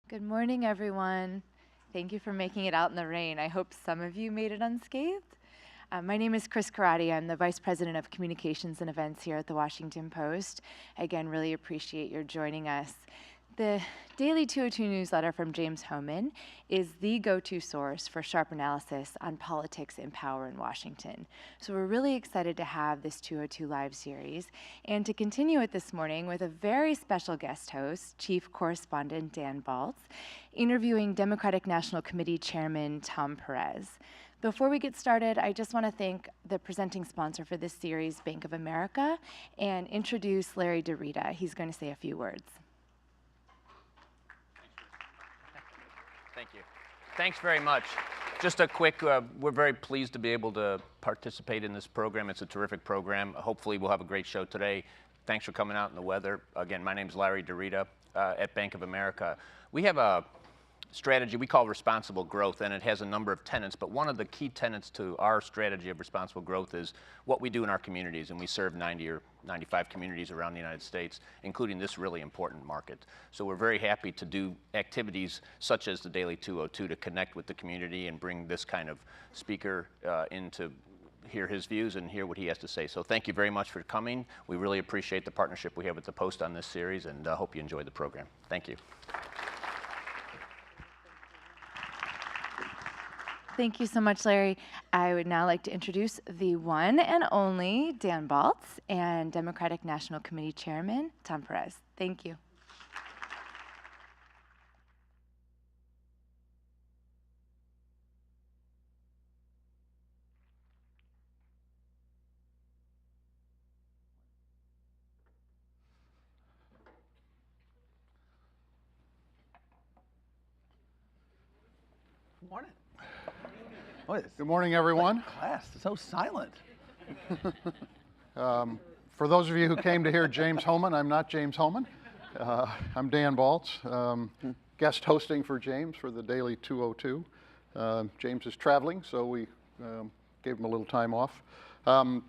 Good morning, everyone. Thank you for making it out in the rain. I hope some of you made it unscathed. My name is Chris Karate. I'm the Vice President of Communications and Events here at the Washington Post. Again, really appreciate your joining us. The Daily 202 newsletter from James Hohmann is the go-to source for sharp analysis on politics and power in Washington. So we're really excited to have this 202 Live series and to continue it this morning with a very special guest host, Chief Correspondent Dan Balz, interviewing Democratic National Committee Chairman Tom Perez. Before we get started, I just want to thank the presenting sponsor for this series, Bank of America, and introduce Larry DeRita. He's going to say a few words. Thank you. Thanks very much. Just a quick, we're very pleased to be able to participate in this program. It's a terrific program. Hopefully we'll have a great show today. Thanks for coming out in the weather. Again, my name is Larry DeRita at Bank of America. We have a strategy we call responsible growth, and it has a number of tenets, but one of the key tenets to our strategy of responsible growth is what we do in our communities, and we serve 90 or 95 communities around the United States, including this really important market. So we're very happy to do activities such as the Daily 202 to connect with the community and bring this kind of speaker in to hear his views and hear what he has to say. So thank you very much for coming. We really appreciate the partnership we have with the Post on this series, and hope you enjoy the program. Thank you. Thank you so much, Larry. I would now like to introduce the one and only Dan Balz and Democratic National Committee Chairman Tom Perez. Thank you. Good morning. Good morning, everyone. Class, so silent. For those of you who came to hear James Hohmann, I'm not James Hohmann. I'm Dan Balz, guest hosting for James for the Daily 202. James is traveling, so we gave him a little time off. I'm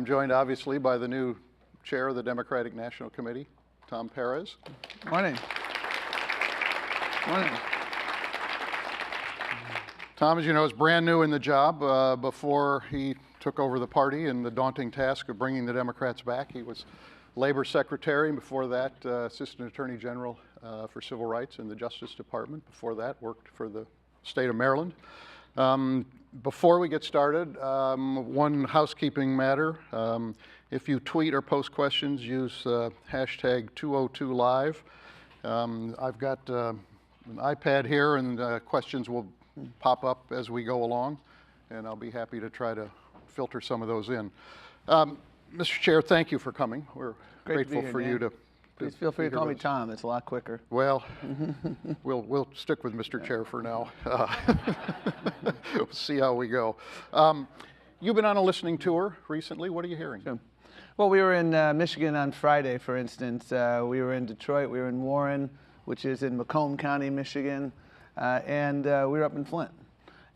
joined, obviously, by the new chair of the Democratic National Committee, Tom Perez. Morning. Morning. Tom, as you know, is brand new in the job. Before he took over the party and the daunting task of bringing the Democrats back, he was Labor Secretary, and before that, Assistant Attorney General for Civil Rights in the Justice Department. Before that, worked for the state of Maryland. Before we get started, one housekeeping matter. If you tweet or post questions, use hashtag 202Live. I've got an iPad here, and questions will pop up as we go along, and I'll be happy to try to filter some of those in. Mr. Chair, thank you for coming. We're grateful for you to. Please feel free to call me Tom. It's a lot quicker. Well, we'll stick with Mr. Chair for now. We'll see how we go. You've been on a listening tour recently. What are you hearing? Sure. Well, we were in Michigan on Friday, for instance. We were in Detroit. We were in Warren, which is in Macomb County, Michigan. And we were up in Flint.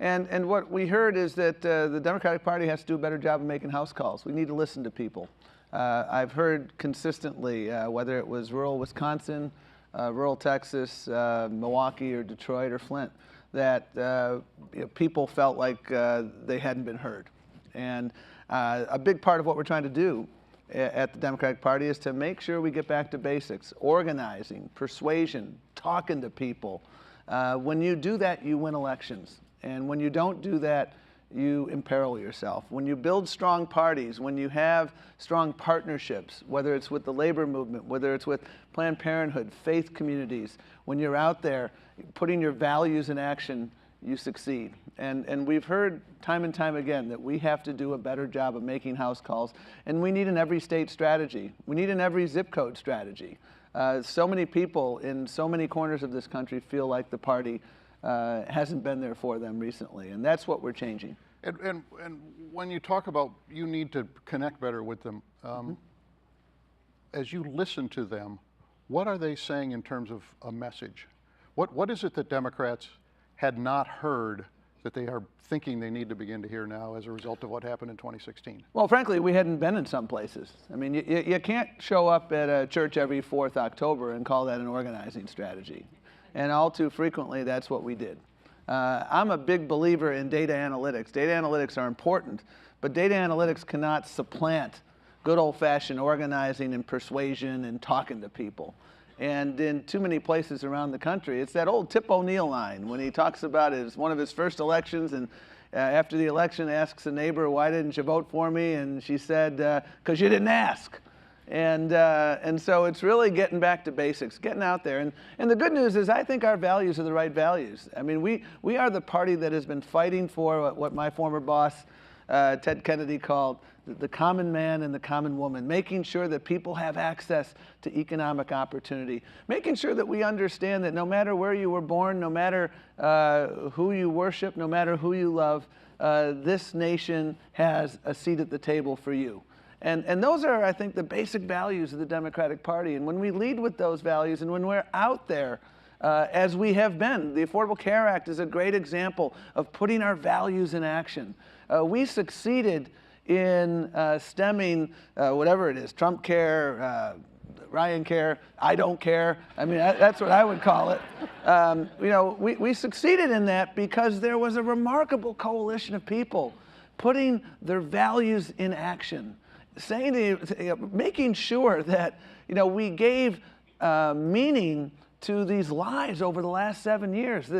And what we heard is that the Democratic Party has to do a better job of making house calls. We need to listen to people. I've heard consistently, whether it was rural Wisconsin, rural Texas, Milwaukee, or Detroit, or Flint, that people felt like they hadn't been heard. And a big part of what we're trying to do at the Democratic Party is to make sure we get back to basics, organizing, persuasion, talking to people. When you do that, you win elections. And when you don't do that, you imperil yourself. When you build strong parties, when you have strong partnerships, whether it's with the labor movement, whether it's with Planned Parenthood, faith communities, when you're out there putting your values in action, you succeed. And we've heard time and time again that we have to do a better job of making house calls. And we need an every state strategy. We need an every zip code strategy. So many people in so many corners of this country feel like the party hasn't been there for them recently, and that's what we're changing. And when you talk about you need to connect better with them, as you listen to them, what are they saying in terms of a message? What is it that Democrats had not heard that they are thinking they need to begin to hear now as a result of what happened in 2016? Well, frankly, we hadn't been in some places. I mean, you can't show up at a church every 4th October and call that an organizing strategy. And all too frequently, that's what we did. I'm a big believer in data analytics. Data analytics are important, but data analytics cannot supplant good old-fashioned organizing and persuasion and talking to people. And in too many places around the country, it's that old Tip O'Neill line when he talks about it as one of his first elections, and after the election asks a neighbor, "Why didn't you vote for me?" And she said, "'Cause you didn't ask." And so it's really getting back to basics, getting out there. And the good news is I think our values are the right values. I mean, we are the party that has been fighting for what my former boss, Ted Kennedy, called the common man and the common woman, making sure that people have access to economic opportunity, making sure that we understand that no matter where you were born, no matter who you worship, no matter who you love, this nation has a seat at the table for you. And those are, I think, the basic values of the Democratic Party. And when we lead with those values and when we're out there, as we have been, the Affordable Care Act is a great example of putting our values in action. We succeeded in stemming whatever it is, Trump care, Ryan care, I don't care. I mean, that's what I would call it. You know, we succeeded in that because there was a remarkable coalition of people putting their values in action, saying making sure that, you know, we gave meaning to these lives over the last 7 years.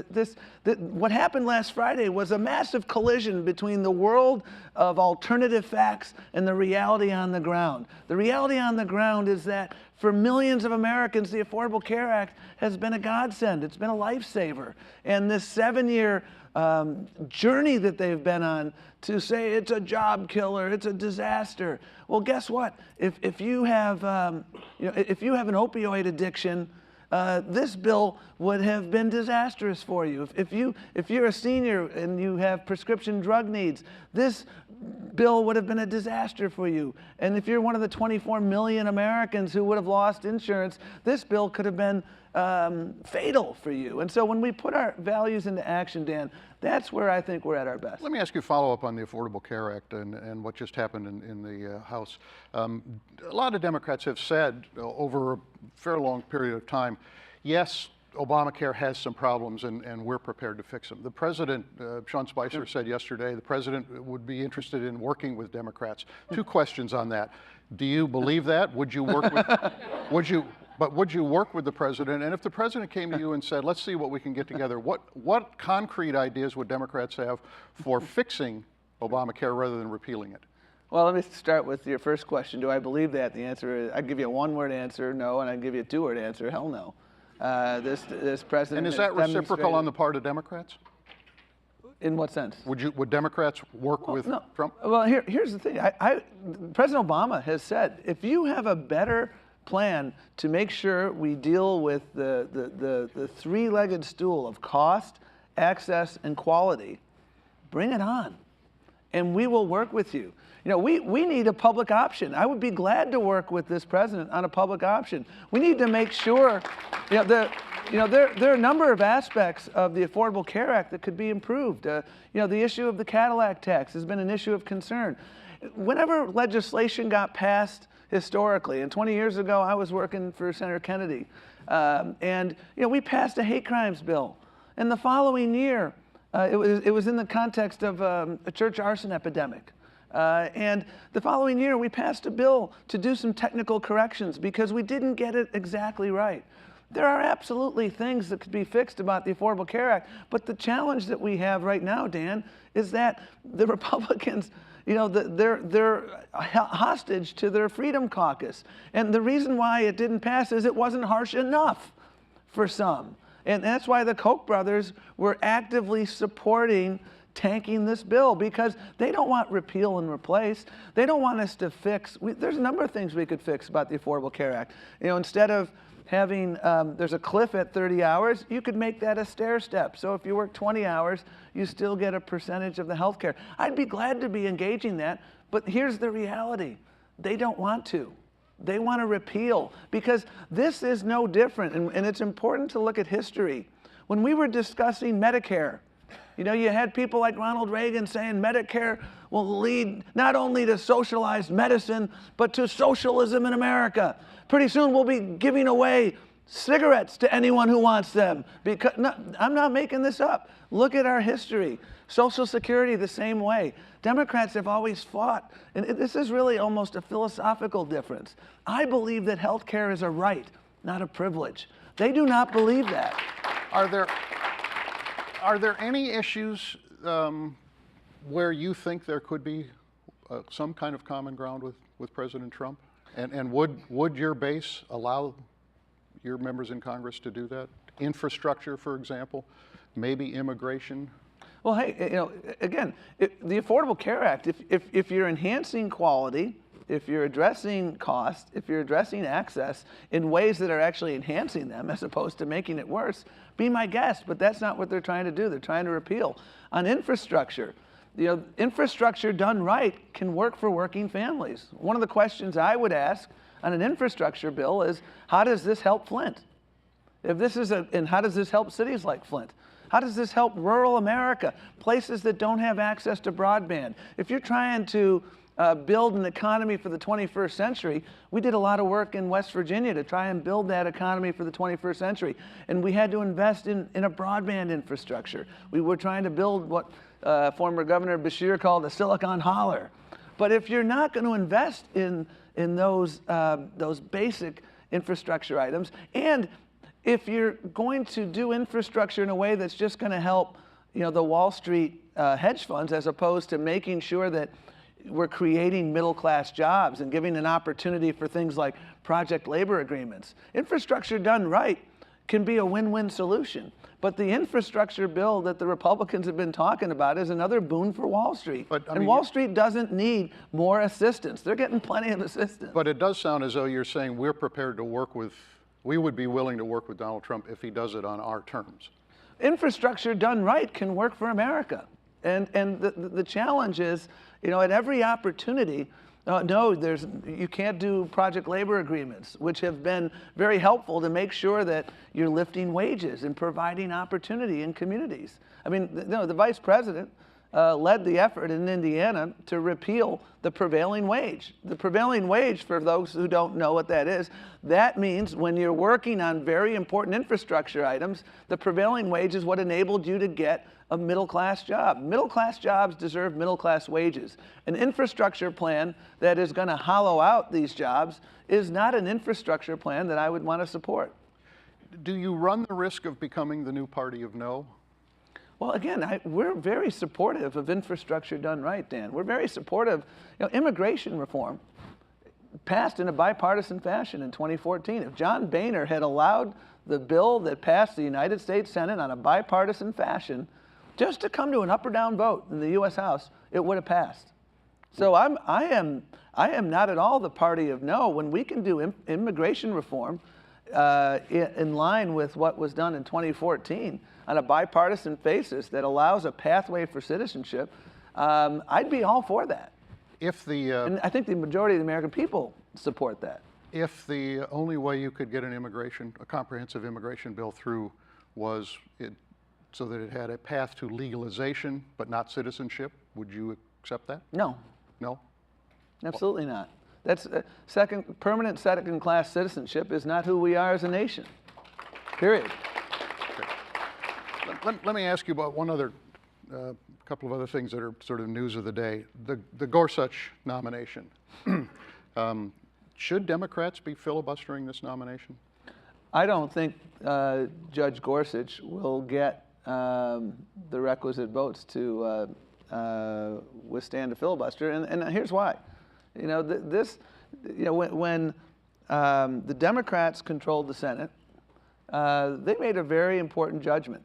What happened last Friday was a massive collision between the world of alternative facts and the reality on the ground. The reality on the ground is that for millions of Americans, the Affordable Care Act has been a godsend. It's been a lifesaver. And this 7-year journey that they've been on to say it's a job killer, it's a disaster. Well, guess what? If you have if you have an opioid addiction, this bill would have been disastrous for you. If you're a senior and you have prescription drug needs, this bill would have been a disaster for you. And if you're one of the 24 million Americans who would have lost insurance, this bill could have been fatal for you. And so when we put our values into action, Dan, that's where I think we're at our best. Let me ask you a follow-up on the Affordable Care Act and what just happened in the House. A lot of Democrats have said over a fairly long period of time, yes, Obamacare has some problems and we're prepared to fix them. The president, Sean Spicer, said yesterday the president would be interested in working with Democrats. Two questions on that. Do you believe that? Would you work with, would you work with the president? And if the president came to you and said, let's see what we can get together, what concrete ideas would Democrats have for fixing Obamacare rather than repealing it? Well, let me start with your first question. Do I believe that? The answer is, I'd give you a one-word answer, no, and I'd give you a two-word answer, hell no. This president. And is that reciprocal on the part of Democrats? In what sense? Would Democrats work with Trump? Well, here's the thing. President Obama has said, if you have a better plan to make sure we deal with the three-legged stool of cost, access, and quality, bring it on, and we will work with you. You know, we need a public option. I would be glad to work with this president on a public option. We need to make sure, there are a number of aspects of the Affordable Care Act that could be improved. The issue of the Cadillac tax has been an issue of concern. Whenever legislation got passed historically, and 20 years ago I was working for Senator Kennedy, and we passed a hate crimes bill. And the following year, it was in the context of a church arson epidemic. And the following year, we passed a bill to do some technical corrections because we didn't get it exactly right. There are absolutely things that could be fixed about the Affordable Care Act, but the challenge that we have right now, Dan, is that the Republicans, they're hostage to their Freedom Caucus. And the reason why it didn't pass is it wasn't harsh enough for some. And that's why the Koch brothers were actively supporting tanking this bill, because they don't want repeal and replace. They don't want us to fix. There's a number of things we could fix about the Affordable Care Act. Instead of having, there's a cliff at 30 hours, you could make that a stair step. So if you work 20 hours, you still get a percentage of the health care. I'd be glad to be engaging that, but here's the reality. They don't want to. They want to repeal, because this is no different, and it's important to look at history. When we were discussing Medicare, you had people like Ronald Reagan saying Medicare will lead not only to socialized medicine, but to socialism in America. Pretty soon we'll be giving away cigarettes to anyone who wants them. Because no, I'm not making this up. Look at our history. Social Security the same way. Democrats have always fought, and this is really almost a philosophical difference. I believe that health care is a right, not a privilege. They do not believe that. Are there any issues where you think there could be some kind of common ground with President Trump? And would your base allow your members in Congress to do that? Infrastructure, for example, maybe immigration? Well, hey, you know, again, the Affordable Care Act, if you're enhancing quality, if you're addressing cost, if you're addressing access in ways that are actually enhancing them as opposed to making it worse, be my guest. But that's not what they're trying to do. They're trying to repeal. On infrastructure, you know, infrastructure done right can work for working families. One of the questions I would ask on an infrastructure bill is, how does this help Flint? If this is and how does this help cities like Flint? How does this help rural America, places that don't have access to broadband? If you're trying to build an economy for the 21st century, we did a lot of work in West Virginia to try and build that economy for the 21st century. And we had to invest in a broadband infrastructure. We were trying to build what former Governor Beshear called a Silicon Holler. But if you're not going to invest in those basic infrastructure items, and if you're going to do infrastructure in a way that's just going to help, you know, the Wall Street hedge funds, as opposed to making sure that we're creating middle-class jobs and giving an opportunity for things like project labor agreements. Infrastructure done right can be a win-win solution. But the infrastructure bill that the Republicans have been talking about is another boon for Wall Street. And Wall Street doesn't need more assistance. They're getting plenty of assistance. But it does sound as though you're saying we're prepared to work with, we would be willing to work with Donald Trump if he does it on our terms. Infrastructure done right can work for America. And the challenge is, you know, at every opportunity, no, you can't do project labor agreements, which have been very helpful to make sure that you're lifting wages and providing opportunity in communities. I mean, the vice president led the effort in Indiana to repeal the prevailing wage. The prevailing wage, for those who don't know what that is, that means when you're working on very important infrastructure items, the prevailing wage is what enabled you to get a middle-class job. Middle-class jobs deserve middle-class wages. An infrastructure plan that is going to hollow out these jobs is not an infrastructure plan that I would want to support. Do you run the risk of becoming the new party of no? Well, again, we're very supportive of infrastructure done right, Dan. We're very supportive. You know, immigration reform passed in a bipartisan fashion in 2014. If John Boehner had allowed the bill that passed the United States Senate on a bipartisan fashion just to come to an up or down vote in the U.S. House, it would have passed. So I am not at all the party of no. When we can do immigration reform in line with what was done in 2014 on a bipartisan basis that allows a pathway for citizenship, I'd be all for that. And I think the majority of the American people support that. If the only way you could get a comprehensive immigration bill through was so that it had a path to legalization but not citizenship, would you accept that? No. No? Absolutely not. That's permanent second-class citizenship is not who we are as a nation. Period. Okay. Let me ask you about one other, couple of other things that are sort of news of the day. The Gorsuch nomination. Should Democrats be filibustering this nomination? I don't think Judge Gorsuch will get the requisite votes to withstand a filibuster, and here's why. You know, when the Democrats controlled the Senate, they made a very important judgment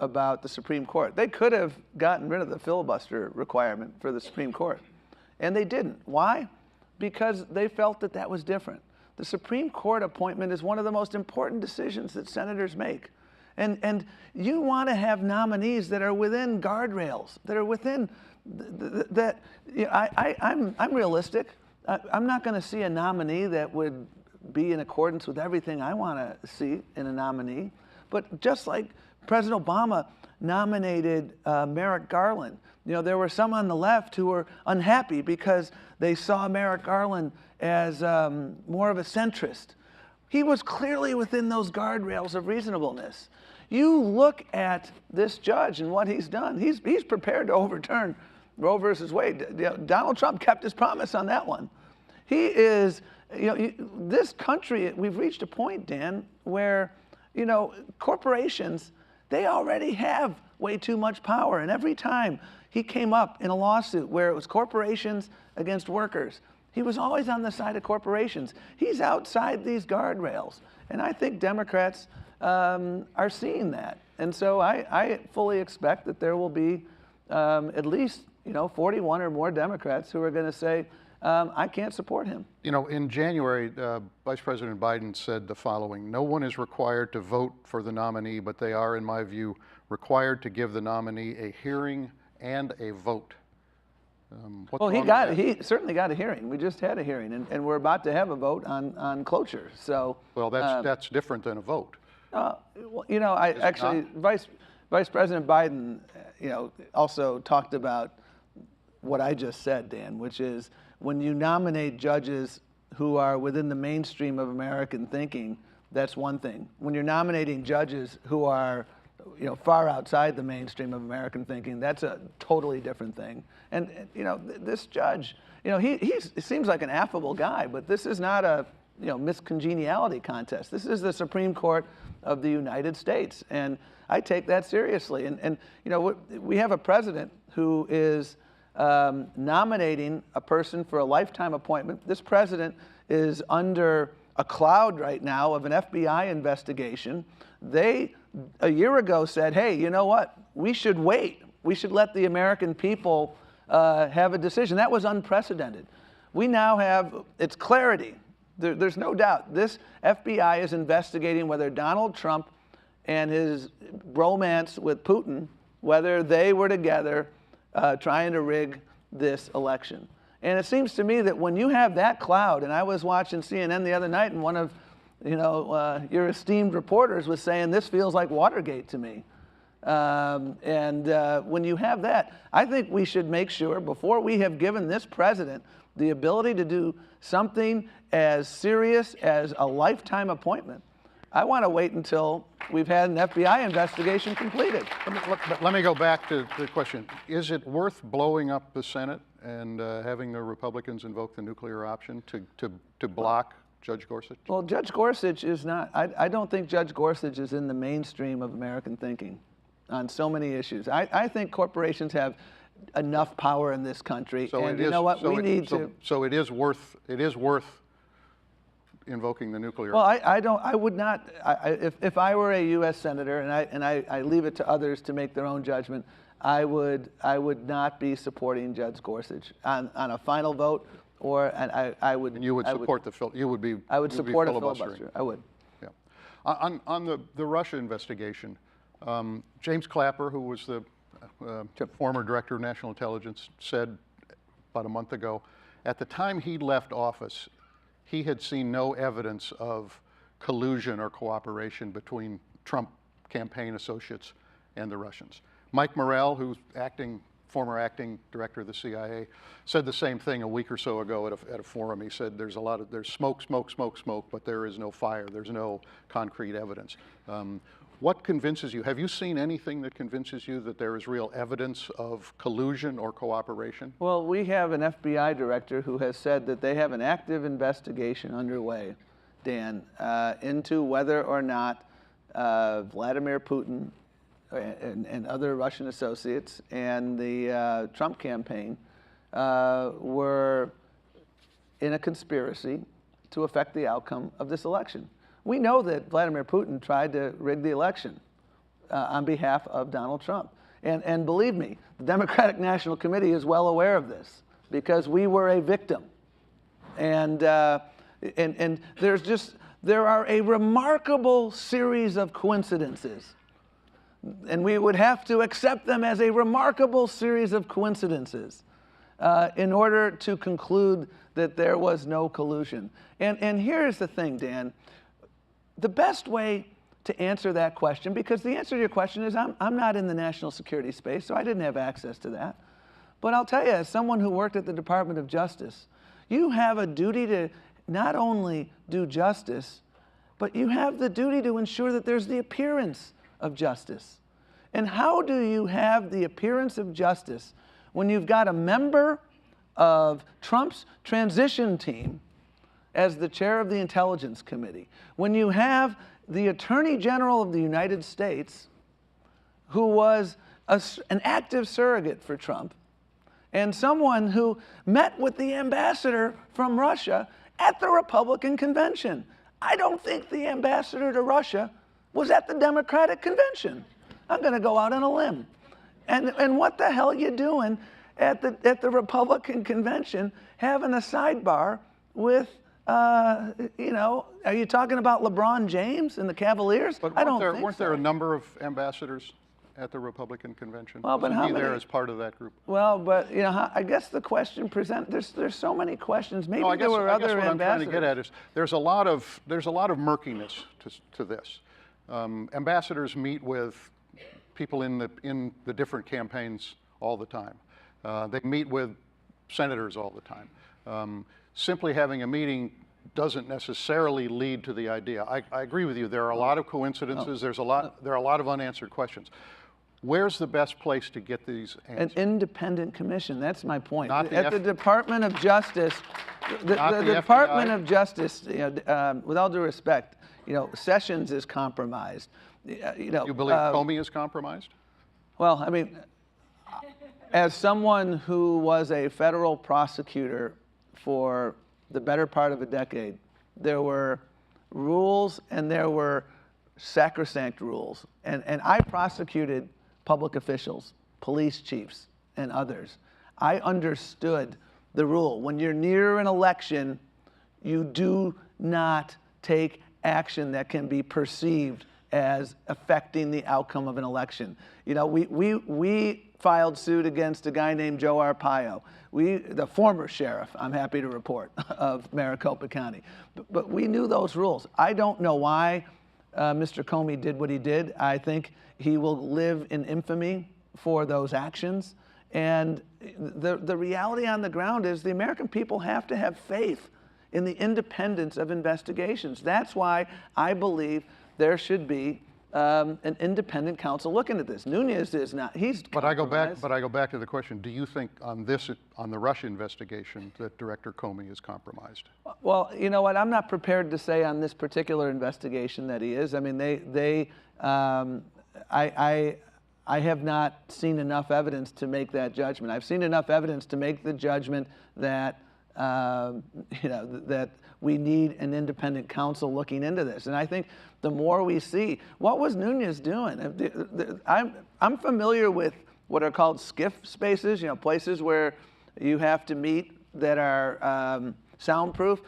about the Supreme Court. They could have gotten rid of the filibuster requirement for the Supreme Court, and they didn't. Why? Because they felt that that was different. The Supreme Court appointment is one of the most important decisions that senators make. And you want to have nominees that are within guardrails, that are within, that, you know, I'm realistic. I'm not going to see a nominee that would be in accordance with everything I want to see in a nominee. But just like President Obama nominated Merrick Garland, you know, there were some on the left who were unhappy because they saw Merrick Garland as more of a centrist. he was clearly within those guardrails of reasonableness. You look at this judge and what he's done. He's prepared to overturn Roe versus Wade. Donald Trump kept his promise on that one. He is, this country, we've reached a point, Dan, where, corporations, they already have way too much power. And every time he came up in a lawsuit where it was corporations against workers, he was always on the side of corporations. He's outside these guardrails. And I think Democrats are seeing that. And so I fully expect that there will be at least 41 or more Democrats who are going to say, I can't support him. In January, Vice President Biden said the following: "No one is required to vote for the nominee, but they are, in my view, required to give the nominee a hearing and a vote." Well, he certainly got a hearing. We just had a hearing, and we're about to have a vote on cloture. So, well, that's different than a vote. Vice President Biden, also talked about what I just said, Dan, which is when you nominate judges who are within the mainstream of American thinking, that's one thing. When you're nominating judges who are, far outside the mainstream of American thinking, that's a totally different thing. And this judge, he seems like an affable guy, but this is not a miscongeniality contest. This is the Supreme Court of the United States, and I take that seriously. And we have a president who is nominating a person for a lifetime appointment. This president is under a cloud right now of an FBI investigation. They, a year ago, said, hey, you know what? We should wait. We should let the American people have a decision. That was unprecedented. We now have, it's clarity. There's no doubt. This FBI is investigating whether Donald Trump and his romance with Putin, whether they were together trying to rig this election. And it seems to me that when you have that cloud, and I was watching CNN the other night, and one of your esteemed reporters was saying, this feels like Watergate to me. When you have that, I think we should make sure, before we have given this president the ability to do something as serious as a lifetime appointment, I want to wait until we've had an FBI investigation completed. Let me go back to the question. Is it worth blowing up the Senate and having the Republicans invoke the nuclear option to block Judge Gorsuch? Well, Judge Gorsuch is not, I don't think Judge Gorsuch is in the mainstream of American thinking on so many issues. I think corporations have enough power in this country, So and you know what, we need to. So it is worth invoking the nuclear. Well, I would not, if I were a U.S. Senator, and I leave it to others to make their own judgment, I would not be supporting Judge Gorsuch on a final vote, I would. And you would support I would support a filibuster. I would. Yeah. On the Russia investigation, James Clapper, who was the former director of national intelligence, said about a month ago, at the time he left office, he had seen no evidence of collusion or cooperation between Trump campaign associates and the Russians. Mike Morrell, who's former acting director of the CIA, said the same thing a week or so ago at a forum. He said there's smoke, but there is no fire. There's no concrete evidence. What convinces you? Have you seen anything that convinces you that there is real evidence of collusion or cooperation? Well, we have an FBI director who has said that they have an active investigation underway, Dan, into whether or not Vladimir Putin and other Russian associates and the Trump campaign were in a conspiracy to affect the outcome of this election. We know that Vladimir Putin tried to rig the election on behalf of Donald Trump. And believe me, the Democratic National Committee is well aware of this because we were a victim. And there are a remarkable series of coincidences. And we would have to accept them as a remarkable series of coincidences in order to conclude that there was no collusion. And here's the thing, Dan. The best way to answer that question, because the answer to your question is I'm not in the national security space, so I didn't have access to that. But I'll tell you, as someone who worked at the Department of Justice, you have a duty to not only do justice, but you have the duty to ensure that there's the appearance of justice. And how do you have the appearance of justice when you've got a member of Trump's transition team as the chair of the Intelligence Committee, when you have the Attorney General of the United States, who was an active surrogate for Trump, and someone who met with the ambassador from Russia at the Republican convention? I don't think the ambassador to Russia was at the Democratic convention. I'm going to go out on a limb. And what the hell are you doing at the Republican convention having a sidebar with, you know, are you talking about LeBron James and the Cavaliers? But I don't think weren't so. there a number of ambassadors at the Republican convention? Well, but Wasn't how he there many? as part of that group? Well, but you know, I guess the question there's so many questions. Maybe No, I there guess, were I guess other what I'm trying to ambassadors. get at is there's a lot of murkiness to this. Ambassadors meet with people in the different campaigns all the time. They meet with senators all the time. Simply having a meeting doesn't necessarily lead to the idea. I agree with you. There are a lot of coincidences. There are a lot of unanswered questions. Where's the best place to get these An answers? independent commission. That's my point. Not the At the Department of Justice, the Not the Department FBI? of Justice, you know, with all due respect, you know, Sessions is compromised. You know, You believe Comey is compromised? well, I mean, as someone who was a federal prosecutor for the better part of a decade, there were rules and there were sacrosanct rules. And I prosecuted public officials, police chiefs, and others. I understood the rule. When you're near an election, you do not take action that can be perceived as affecting the outcome of an election. You know, we filed suit against a guy named Joe Arpaio. The former sheriff, I'm happy to report, of Maricopa County. But we knew those rules. I don't know why Mr. Comey did what he did. I think he will live in infamy for those actions. And the reality on the ground is the American people have to have faith in the independence of investigations. That's why I believe there should be an independent counsel looking at this. Nunes is not. He's But I go compromised. back to the question: do you think on the Russia investigation that Director Comey is compromised? Well, you know what? I'm not prepared to say on this particular investigation that he is. I mean, I have not seen enough evidence to make that judgment. I've seen enough evidence to make the judgment that you know, that we need an independent counsel looking into this. And I think the more we see, what was Nunes doing? I'm familiar with what are called skiff spaces, you know, places where you have to meet that are soundproof.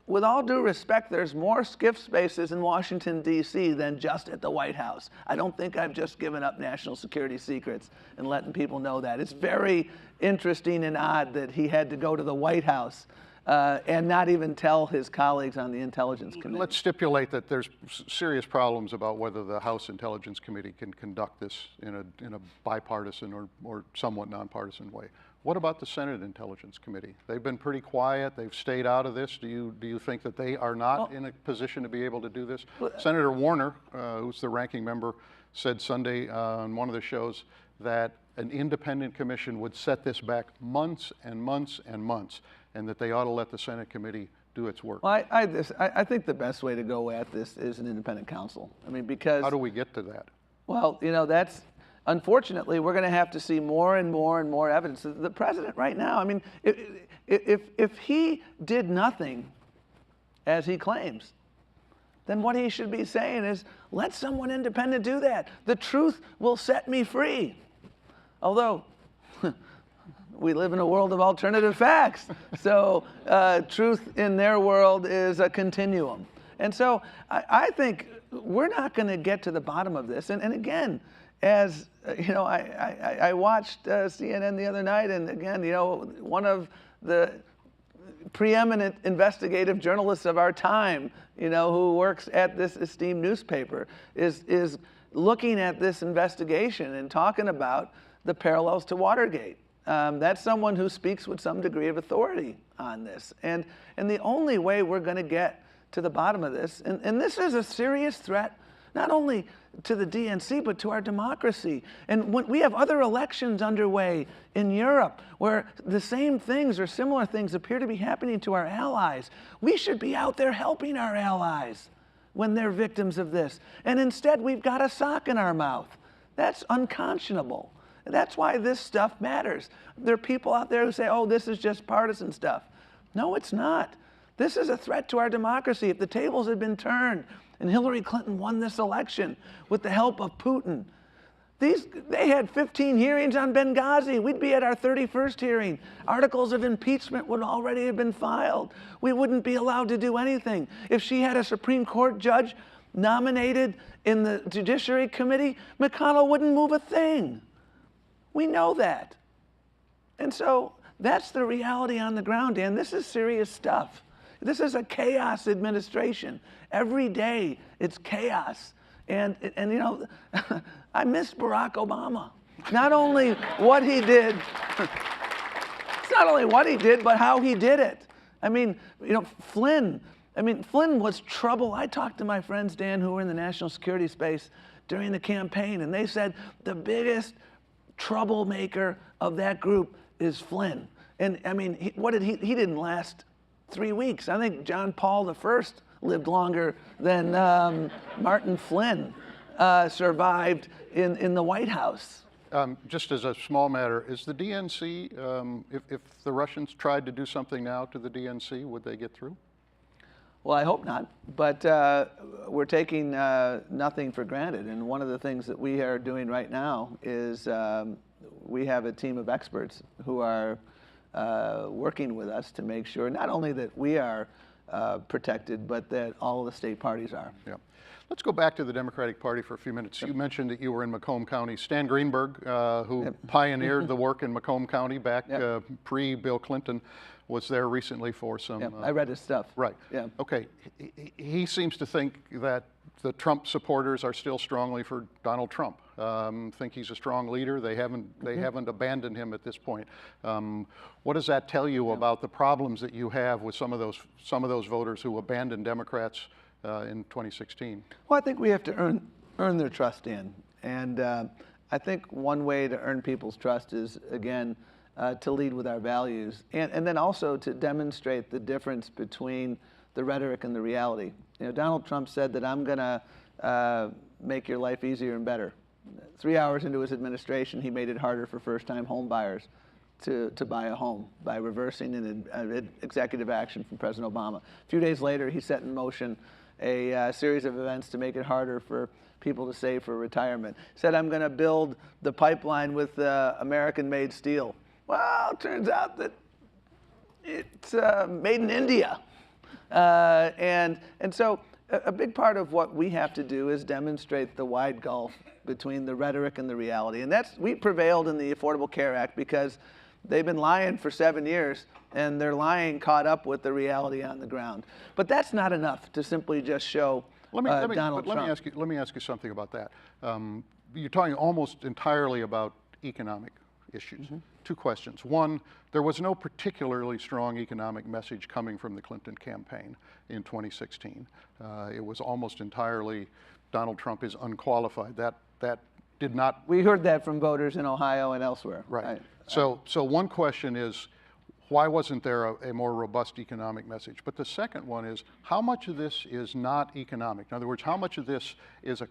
With all due respect, there's more skiff spaces in Washington, D.C. than just at the White House. I don't think I've just given up national security secrets and letting people know that. It's very interesting and odd that he had to go to the White House and not even tell his colleagues on the Intelligence Committee. Let's stipulate that there's serious problems about whether the House Intelligence Committee can conduct this in a bipartisan or somewhat nonpartisan way. What about the Senate Intelligence Committee? They've been pretty quiet. They've stayed out of this. Do you think that they are not in a position to be able to do this? Senator Warner, who's the ranking member, said Sunday on one of the shows that an independent commission would set this back months and months and months, and that they ought to let the Senate committee do its work. Well, I think the best way to go at this is an independent counsel. I mean, because How do we get to that? well, you know, that's unfortunately we're going to have to see more and more and more evidence. The president right now, I mean, if he did nothing, as he claims, then what he should be saying is, let someone independent do that. The truth will set me free. Although, we live in a world of alternative facts. So truth in their world is a continuum. And so I think we're not going to get to the bottom of this. And again, as you know, I watched CNN the other night, and again, you know, one of the preeminent investigative journalists of our time, you know, who works at this esteemed newspaper, is looking at this investigation and talking about the parallels to Watergate. That's someone who speaks with some degree of authority on this. And the only way we're going to get to the bottom of this. And this is a serious threat, not only to the DNC, but to our democracy. And when we have other elections underway in Europe where the same things or similar things appear to be happening to our allies, we should be out there helping our allies when they're victims of this. And instead, we've got a sock in our mouth. That's unconscionable. That's why this stuff matters. There are people out there who say, oh, this is just partisan stuff. No, it's not. This is a threat to our democracy. If the tables had been turned and Hillary Clinton won this election with the help of Putin, they had 15 hearings on Benghazi. We'd be at our 31st hearing. Articles of impeachment would already have been filed. We wouldn't be allowed to do anything. If she had a Supreme Court judge nominated in the Judiciary Committee, McConnell wouldn't move a thing. We know that. And so that's the reality on the ground, Dan. This is serious stuff. This is a chaos administration. Every day it's chaos. And you know, I miss Barack Obama. Not only what he did, it's not only what he did, but how he did it. I mean, you know, Flynn was trouble. I talked to my friends, Dan, who were in the national security space during the campaign, and they said the biggest troublemaker of that group is Flynn. And I mean, he didn't last 3 weeks. I think John Paul I lived longer than Martin Flynn survived in the White House. Just as a small matter, is the DNC, if the Russians tried to do something now to the DNC, would they get through? Well, I hope not, but we're taking nothing for granted. And one of the things that we are doing right now is we have a team of experts who are working with us to make sure not only that we are protected, but that all of the state parties are. Yeah. Let's go back to the Democratic Party for a few minutes. You mentioned that you were in Macomb County. Stan Greenberg, who pioneered the work in Macomb County back pre-Bill Clinton, was there recently for some... I read his stuff. Right. Yeah. Okay. He seems to think that the Trump supporters are still strongly for Donald Trump. Think he's a strong leader. They haven't abandoned him at this point. What does that tell you about the problems that you have with some of those voters who abandoned Democrats in 2016? Well, I think we have to earn their trust, Dan. And I think one way to earn people's trust is, again, to lead with our values, and then also to demonstrate the difference between the rhetoric and the reality. You know, Donald Trump said that I'm going to make your life easier and better. 3 hours into his administration, he made it harder for first-time home buyers to buy a home by reversing an executive action from President Obama. A few days later, he set in motion a series of events to make it harder for people to save for retirement. He said, I'm going to build the pipeline with American-made steel. Well, it turns out that it's made in India. And so a big part of what we have to do is demonstrate the wide gulf between the rhetoric and the reality. And we prevailed in the Affordable Care Act because they've been lying for 7 years, and their lying caught up with the reality on the ground. But that's not enough to simply just show Donald Trump. Let me ask you something about that. You're talking almost entirely about economic issues. Mm-hmm. Two questions. One, there was no particularly strong economic message coming from the Clinton campaign in 2016. It was almost entirely Donald Trump is unqualified. That did not... We heard that from voters in Ohio and elsewhere. Right. So one question is, why wasn't there a more robust economic message? But the second one is, how much of this is not economic? In other words, how much of this is a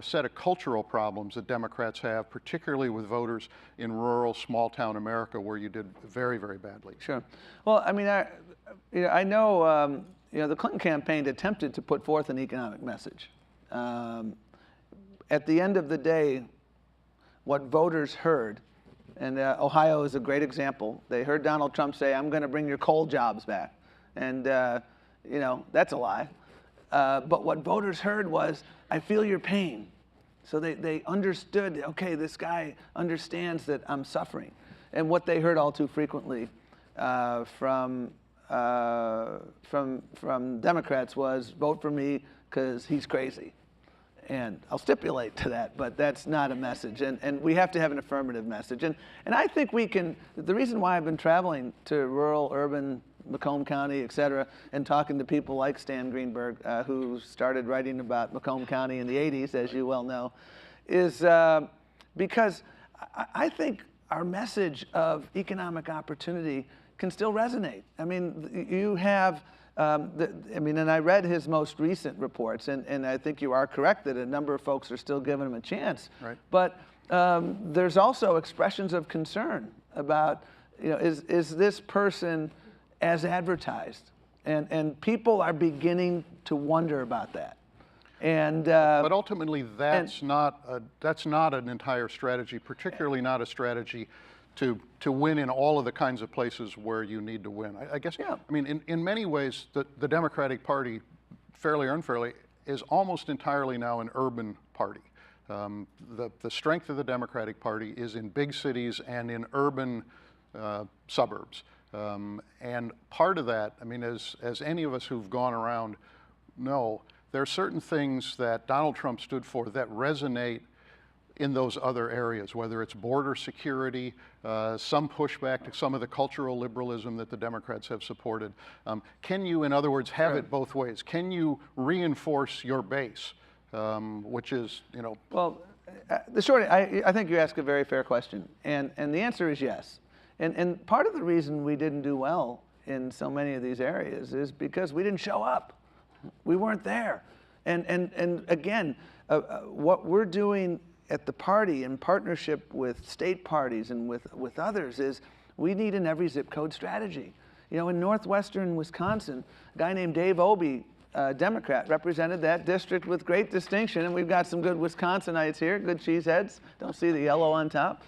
set of cultural problems that Democrats have, particularly with voters in rural, small-town America, where you did very, very badly? Sure. Well, I mean, I know the Clinton campaign attempted to put forth an economic message. At the end of the day, what voters heard, and Ohio is a great example, they heard Donald Trump say, I'm going to bring your coal jobs back. And, that's a lie. But what voters heard was, I feel your pain. So they understood, okay, this guy understands that I'm suffering. And what they heard all too frequently from Democrats was, vote for me because he's crazy. And I'll stipulate to that, but that's not a message. And we have to have an affirmative message. And I think we can, the reason why I've been traveling to rural, urban Macomb County, et cetera, and talking to people like Stan Greenberg, who started writing about Macomb County in the 80s, as you well know, is because I think our message of economic opportunity can still resonate. I mean, you have, and I read his most recent reports, and I think you are correct that a number of folks are still giving him a chance. Right. But there's also expressions of concern about, is this person as advertised? And people are beginning to wonder about that. And but ultimately, that's not an entire strategy, particularly not a strategy to win in all of the kinds of places where you need to win. I guess, yeah. I mean, in many ways, the Democratic Party, fairly or unfairly, is almost entirely now an urban party. The strength of the Democratic Party is in big cities and in urban suburbs. And part of that, I mean, as any of us who've gone around know, there are certain things that Donald Trump stood for that resonate in those other areas, whether it's border security, some pushback to some of the cultural liberalism that the Democrats have supported. Can you, in other words, have it both ways? Can you reinforce your base, which is, Well, the short, I think you ask a very fair question, and the answer is yes. And part of the reason we didn't do well in so many of these areas is because we didn't show up. We weren't there. And again, what we're doing at the party in partnership with state parties and with others is we need an every zip code strategy. In northwestern Wisconsin, a guy named Dave Obey, Democrat, represented that district with great distinction, and we've got some good Wisconsinites here, good cheeseheads. Don't see the yellow on top.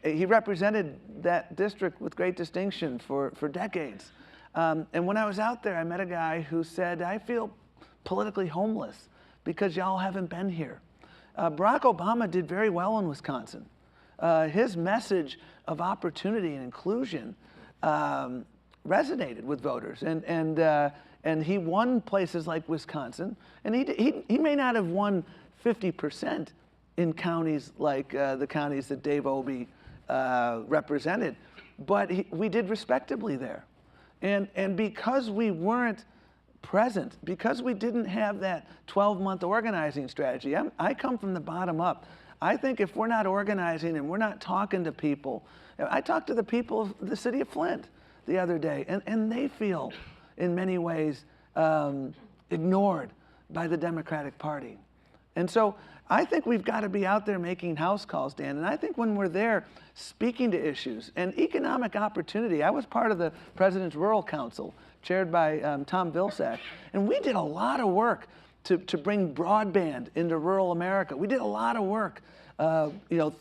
He represented that district with great distinction for decades. And when I was out there, I met a guy who said, I feel politically homeless because y'all haven't been here. Barack Obama did very well in Wisconsin. His message of opportunity and inclusion resonated with voters, and he won places like Wisconsin, and he may not have won 50% in counties like the counties that Dave Obey represented, but we did respectably there. And because we weren't present, because we didn't have that 12-month organizing strategy, I come from the bottom up. I think if we're not organizing and we're not talking to people, I talked to the people of the city of Flint the other day, and they feel in many ways ignored by the Democratic Party. And so I think we've got to be out there making house calls, Dan. And I think when we're there speaking to issues and economic opportunity, I was part of the President's Rural Council, chaired by Tom Vilsack, and we did a lot of work to bring broadband into rural America. We did a lot of work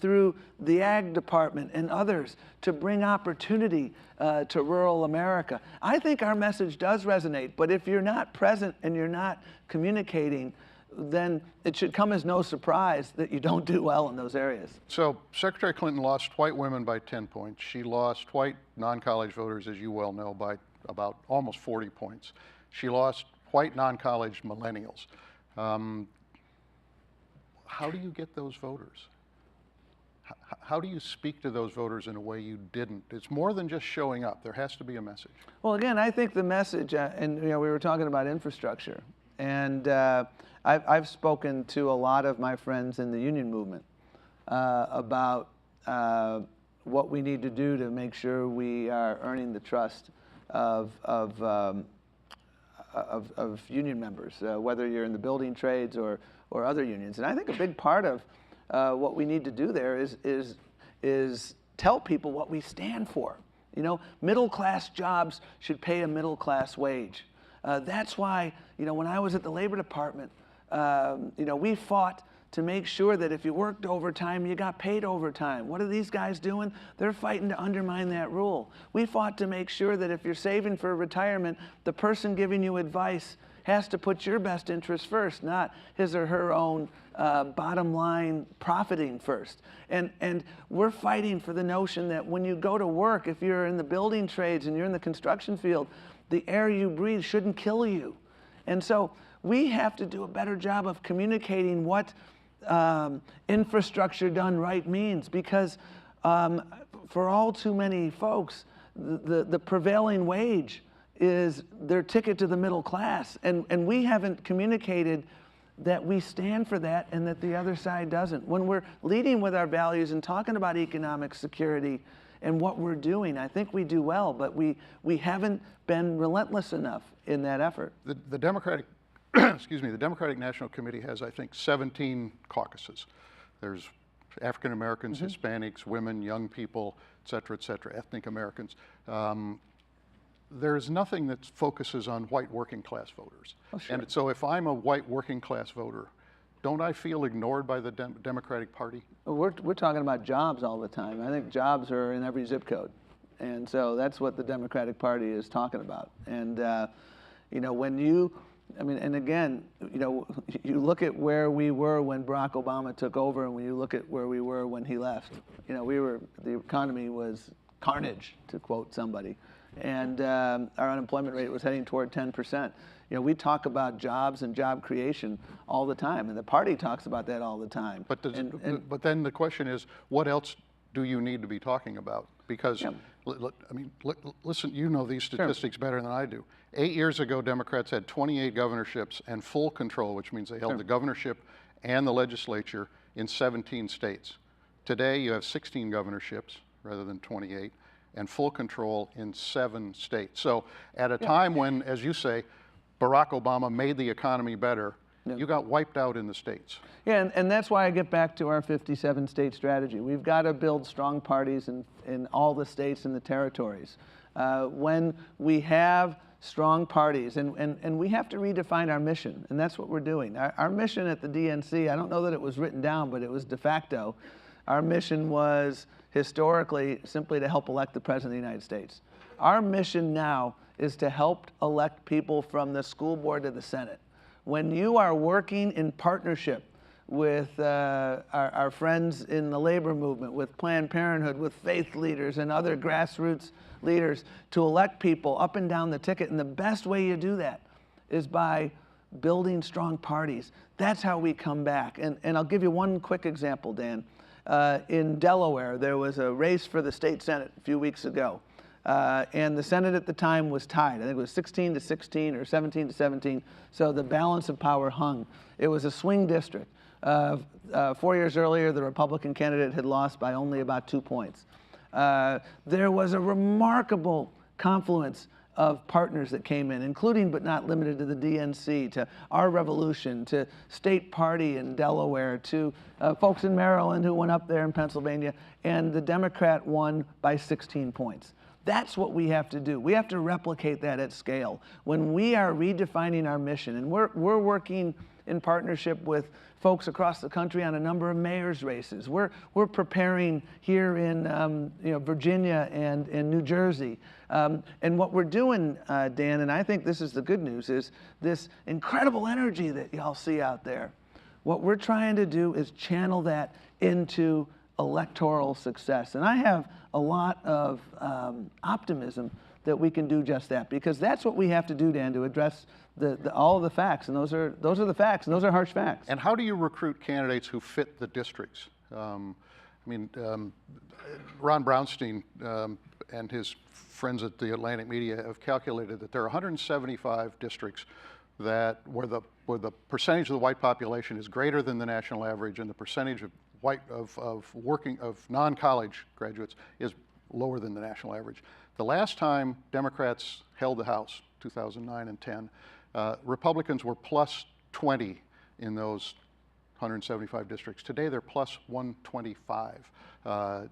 through the Ag Department and others to bring opportunity to rural America. I think our message does resonate, but if you're not present and you're not communicating, then it should come as no surprise that you don't do well in those areas. So Secretary Clinton lost white women by 10 points. She lost white non-college voters, as you well know, by about almost 40 points. She lost white non-college millennials. How do you get those voters? How do you speak to those voters in a way you didn't? It's more than just showing up. There has to be a message. Well, again, I think the message, and we were talking about infrastructure, and I've spoken to a lot of my friends in the union movement about what we need to do to make sure we are earning the trust of union members, whether you're in the building trades or other unions. And I think a big part of what we need to do there is tell people what we stand for. Middle class jobs should pay a middle class wage. That's why, when I was at the Labor Department, we fought to make sure that if you worked overtime, you got paid overtime. What are these guys doing? They're fighting to undermine that rule. We fought to make sure that if you're saving for retirement, the person giving you advice has to put your best interest first, not his or her own bottom line profiting first. And we're fighting for the notion that when you go to work, if you're in the building trades and you're in the construction field, the air you breathe shouldn't kill you. And so we have to do a better job of communicating what infrastructure done right means, because for all too many folks, the prevailing wage is their ticket to the middle class. And we haven't communicated that we stand for that and that the other side doesn't. When we're leading with our values and talking about economic security and what we're doing, I think we do well, but we haven't been relentless enough in that effort. The Democratic, excuse me, the Democratic National Committee has, I think, 17 caucuses. There's African Americans, Hispanics, women, young people, et cetera, ethnic Americans. There's nothing that focuses on white working class voters. Oh, sure. And so if I'm a white working class voter, don't I feel ignored by the Democratic Party? We're talking about jobs all the time. I think jobs are in every zip code. And so that's what the Democratic Party is talking about. And, you know, when you, I mean, and again, you know, you look at where we were when Barack Obama took over and when you look at where we were when he left, you know, the economy was carnage, to quote somebody. And our unemployment rate was heading toward 10%. You know, we talk about jobs and job creation all the time, and the party talks about that all the time. But, but then the question is, what else do you need to be talking about? Because, I mean, listen, you know these statistics better than I do. 8 years ago, Democrats had 28 governorships and full control, which means they held the governorship and the legislature in 17 states. Today, you have 16 governorships rather than 28. And full control in 7 states. So at a time when, as you say, Barack Obama made the economy better, you got wiped out in the states. Yeah, and that's why I get back to our 57-state strategy. We've got to build strong parties in all the states and the territories. When we have strong parties, and we have to redefine our mission, and that's what we're doing. Our mission at the DNC, I don't know that it was written down, but it was de facto. Our mission was historically simply to help elect the President of the United States. Our mission now is to help elect people from the school board to the Senate. When you are working in partnership with our friends in the labor movement, with Planned Parenthood, with faith leaders and other grassroots leaders to elect people up and down the ticket, and the best way you do that is by building strong parties. That's how we come back. And I'll give you one quick example, Dan. In Delaware, there was a race for the state Senate a few weeks ago. And the Senate at the time was tied. I think it was 16-16 or 17-17. So the balance of power hung. It was a swing district. 4 years earlier, the Republican candidate had lost by only about 2 points. There was a remarkable confluence of partners that came in, including but not limited to the DNC, to Our Revolution, to State Party in Delaware, to folks in Maryland who went up there in Pennsylvania, and the Democrat won by 16 points. That's what we have to do. We have to replicate that at scale. When we are redefining our mission, and we're working in partnership with folks across the country on a number of mayor's races. We're preparing here in Virginia and in New Jersey. And what we're doing, Dan, and I think this is the good news, is this incredible energy that y'all see out there. What we're trying to do is channel that into electoral success. And I have a lot of optimism that we can do just that, because that's what we have to do, Dan, to address all of the facts, and those are the facts, and those are harsh facts. And how do you recruit candidates who fit the districts? Ron Brownstein and his friends at the Atlantic Media have calculated that there are 175 districts that where the percentage of the white population is greater than the national average, and the percentage of non-college graduates is lower than the national average. The last time Democrats held the House, 2009 and 10, Republicans were plus 20 in those 175 districts. Today they're plus 125.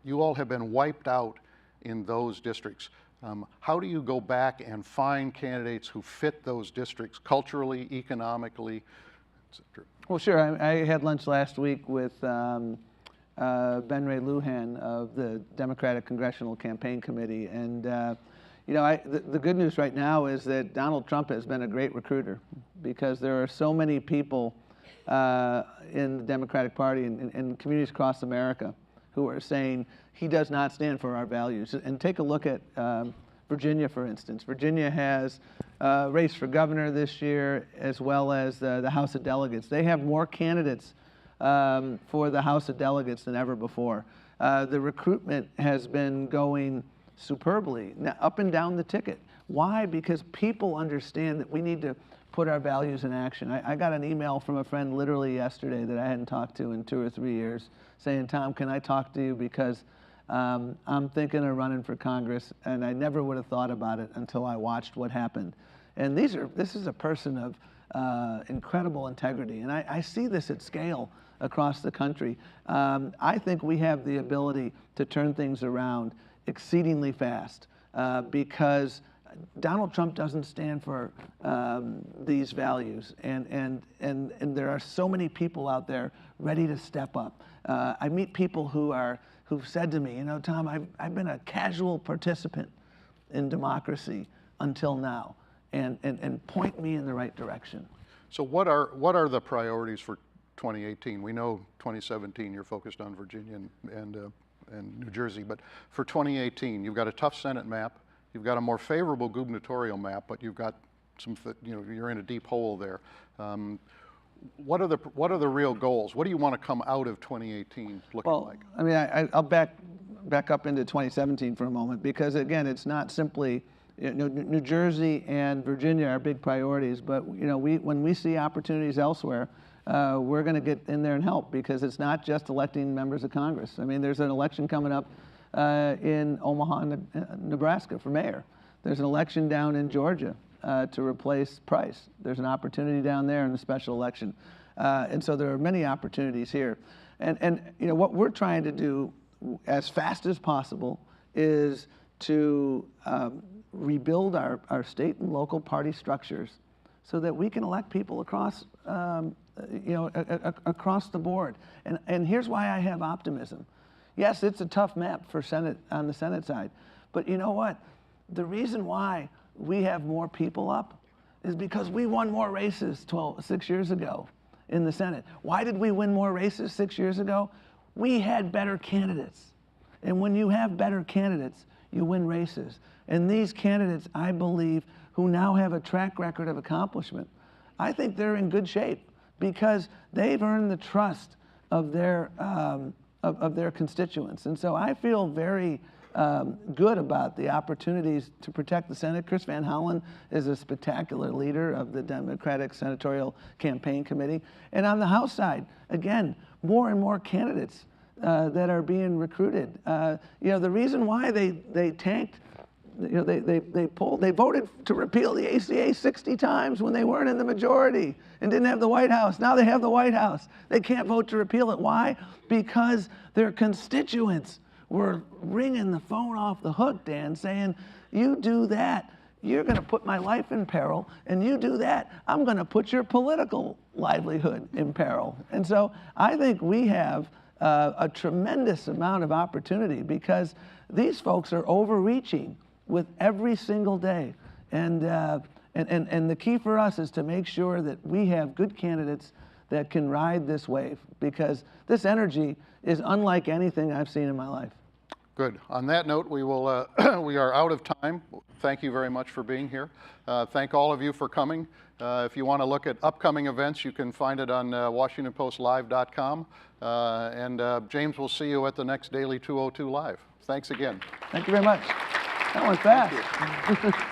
You all have been wiped out in those districts. How do you go back and find candidates who fit those districts culturally, economically, etc.? Well, sure. I had lunch last week with Ben Ray Lujan of the Democratic Congressional Campaign Committee, and the good news right now is that Donald Trump has been a great recruiter, because there are so many people in the Democratic Party and communities across America who are saying he does not stand for our values. And take a look at Virginia, for instance. Virginia has a race for governor this year, as well as the House of Delegates. They have more candidates for the House of Delegates than ever before. The recruitment has been going superbly up and down the ticket. Why? Because people understand that we need to put our values in action. I got an email from a friend literally yesterday that I hadn't talked to in 2 or 3 years saying, Tom, can I talk to you because I'm thinking of running for Congress, and I never would have thought about it until I watched what happened. And this is a person of incredible integrity, and I see this at scale across the country. I think we have the ability to turn things around exceedingly fast because Donald Trump doesn't stand for these values, and there are so many people out there ready to step up. I meet people who've said to me, you know, Tom, I've been a casual participant in democracy until now, and point me in the right direction. So what are the priorities for 2018? We know 2017 you're focused on Virginia and New Jersey, but for 2018 you've got a tough Senate map. You've got a more favorable gubernatorial map, but you've got you're in a deep hole there. What are the real goals? What do you want to come out of 2018 looking like? I mean, I'll back up into 2017 for a moment, because again, it's not simply, New Jersey and Virginia are big priorities, but when we see opportunities elsewhere, we're going to get in there and help, because it's not just electing members of Congress. I mean, there's an election coming up in Omaha, Nebraska for mayor. There's an election down in Georgia to replace Price. There's an opportunity down there in the special election. And so there are many opportunities here. And what we're trying to do as fast as possible is to rebuild our state and local party structures so that we can elect people across, across the board. And here's why I have optimism. Yes, it's a tough map for Senate on the Senate side, but you know what? The reason why we have more people up is because we won more races 6 years ago in the Senate. Why did we win more races 6 years ago? We had better candidates. And when you have better candidates, you win races. And these candidates, I believe, who now have a track record of accomplishment, I think they're in good shape because they've earned the trust of their constituents. And so I feel very good about the opportunities to protect the Senate. Chris Van Hollen is a spectacular leader of the Democratic Senatorial Campaign Committee. And on the House side, again, more and more candidates that are being recruited. The reason why they tanked, they voted to repeal the ACA 60 times when they weren't in the majority and didn't have the White House. Now they have the White House. They can't vote to repeal it. Why? Because their constituents were ringing the phone off the hook, Dan, saying, you do that, you're going to put my life in peril, and you do that, I'm going to put your political livelihood in peril. And so I think we have a tremendous amount of opportunity because these folks are overreaching with every single day. And the key for us is to make sure that we have good candidates that can ride this wave, because this energy is unlike anything I've seen in my life. Good. On that note, we will we are out of time. Thank you very much for being here. Thank all of you for coming. If you want to look at upcoming events, you can find it on WashingtonPostLive.com. And James, will see you at the next Daily 202 Live. Thanks again. Thank you very much. That went fast.